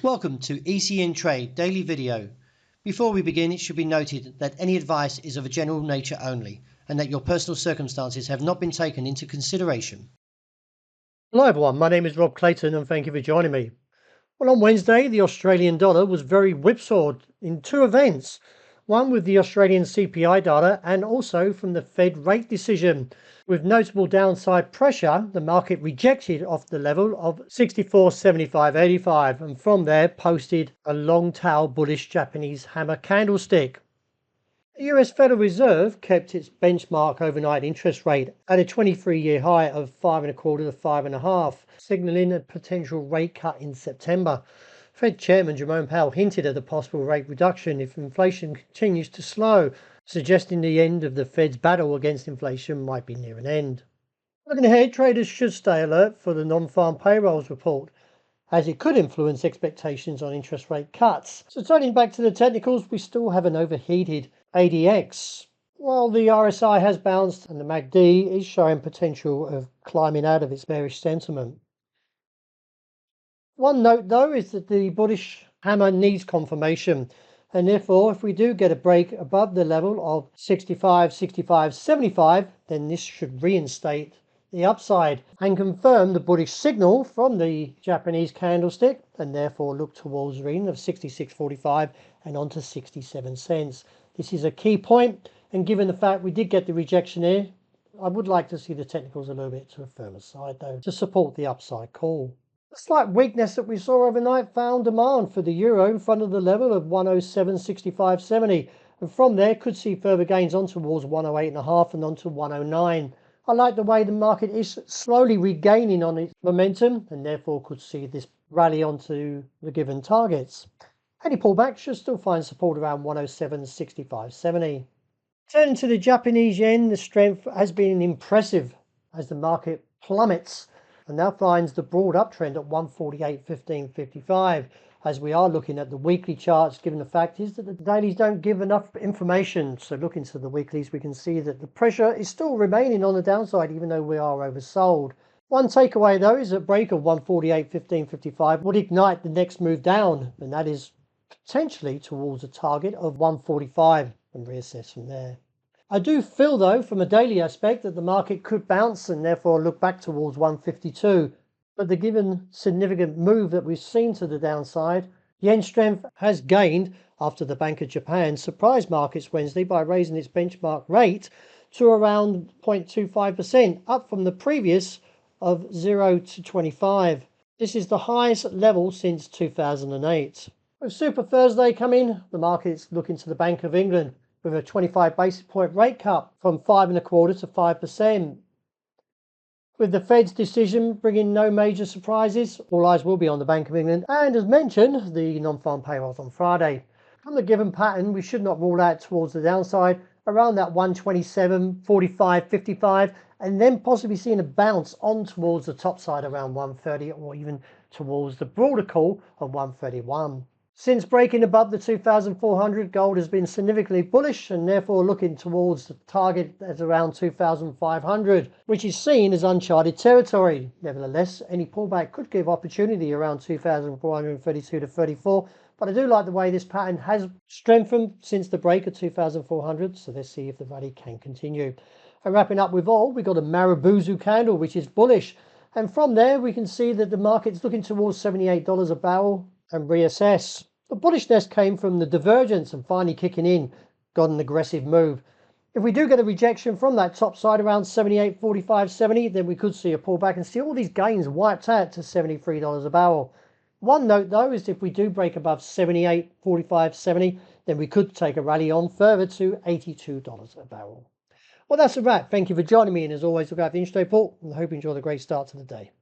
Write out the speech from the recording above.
Welcome to ECN Trade Daily Video. Before we begin, it should be noted that any advice is of a general nature only and that your personal circumstances have not been taken into consideration. Hello everyone, my name is Rob Clayton and thank you for joining me. Well, on Wednesday, the Australian dollar was very whipsawed in two events. One with the Australian CPI data and also from the Fed rate decision. With notable downside pressure, the market rejected off the level of 64.7585 and from there posted a long tail bullish Japanese hammer candlestick. The US Federal Reserve kept its benchmark overnight interest rate at a 23-year high of 5.25 to 5.5, signalling a potential rate cut in September. Fed Chairman Jerome Powell hinted at a possible rate reduction if inflation continues to slow, suggesting the end of the Fed's battle against inflation might be near an end. Looking ahead, traders should stay alert for the non-farm payrolls report, as it could influence expectations on interest rate cuts. So turning back to the technicals, we still have an overheated ADX. While the RSI has bounced and the MACD is showing potential of climbing out of its bearish sentiment. One note though is that the bullish hammer needs confirmation, and therefore if we do get a break above the level of 65.75, then this should reinstate the upside and confirm the bullish signal from the Japanese candlestick, and therefore look towards the region of 66.45 and onto 67 cents. This is a key point, and given the fact we did get the rejection here, I would like to see the technicals a little bit to a firmer side though to support the upside call. The slight weakness that we saw overnight found demand for the euro in front of the level of 107.6570, and from there could see further gains on towards 108.5 and onto 109. I like the way the market is slowly regaining on its momentum and therefore could see this rally onto the given targets. Any pullback should still find support around 107.6570. Turning to the Japanese yen, the strength has been impressive as the market plummets and now finds the broad uptrend at 148.1555, as we are looking at the weekly charts, given the fact is that the dailies don't give enough information. So looking to the weeklies, we can see that the pressure is still remaining on the downside, even though we are oversold. One takeaway though is that break of 148.1555 would ignite the next move down, and that is potentially towards a target of 145 and reassess from there. I do feel though from a daily aspect that the market could bounce and therefore look back towards 152, but the given significant move that we've seen to the downside, yen strength has gained after the Bank of Japan surprised markets Wednesday by raising its benchmark rate to around 0.25%, up from the previous of 0 to 25. This is the highest level since 2008. With Super Thursday coming, the market's looking to the Bank of England with a 25 basis point rate cut from 5.25% to 5%. With the Fed's decision bringing no major surprises, all eyes will be on the Bank of England and, as mentioned, the non-farm payrolls on Friday. From the given pattern, we should not rule out towards the downside around that 127.45.55 and then possibly seeing a bounce on towards the top side around 130 or even towards the broader call of 131. Since breaking above the 2,400, gold has been significantly bullish and therefore looking towards the target at around 2,500, which is seen as uncharted territory. Nevertheless, any pullback could give opportunity around 2,432 to 34, but I do like the way this pattern has strengthened since the break of 2,400, so let's see if the rally can continue. And wrapping up with oil, we've got a Marubozu candle, which is bullish, and from there we can see that the market's looking towards $78 a barrel and reassess. The bullishness came from the divergence and finally kicking in, got an aggressive move. If we do get a rejection from that top side around 78.45.70, then we could see a pullback and see all these gains wiped out to $73 a barrel. One note though is if we do break above 78.45.70, then we could take a rally on further to $82 a barrel. Well, that's a wrap. Thank you for joining me, and as always, look out for the interest rate report, and I hope you enjoy the great start to the day.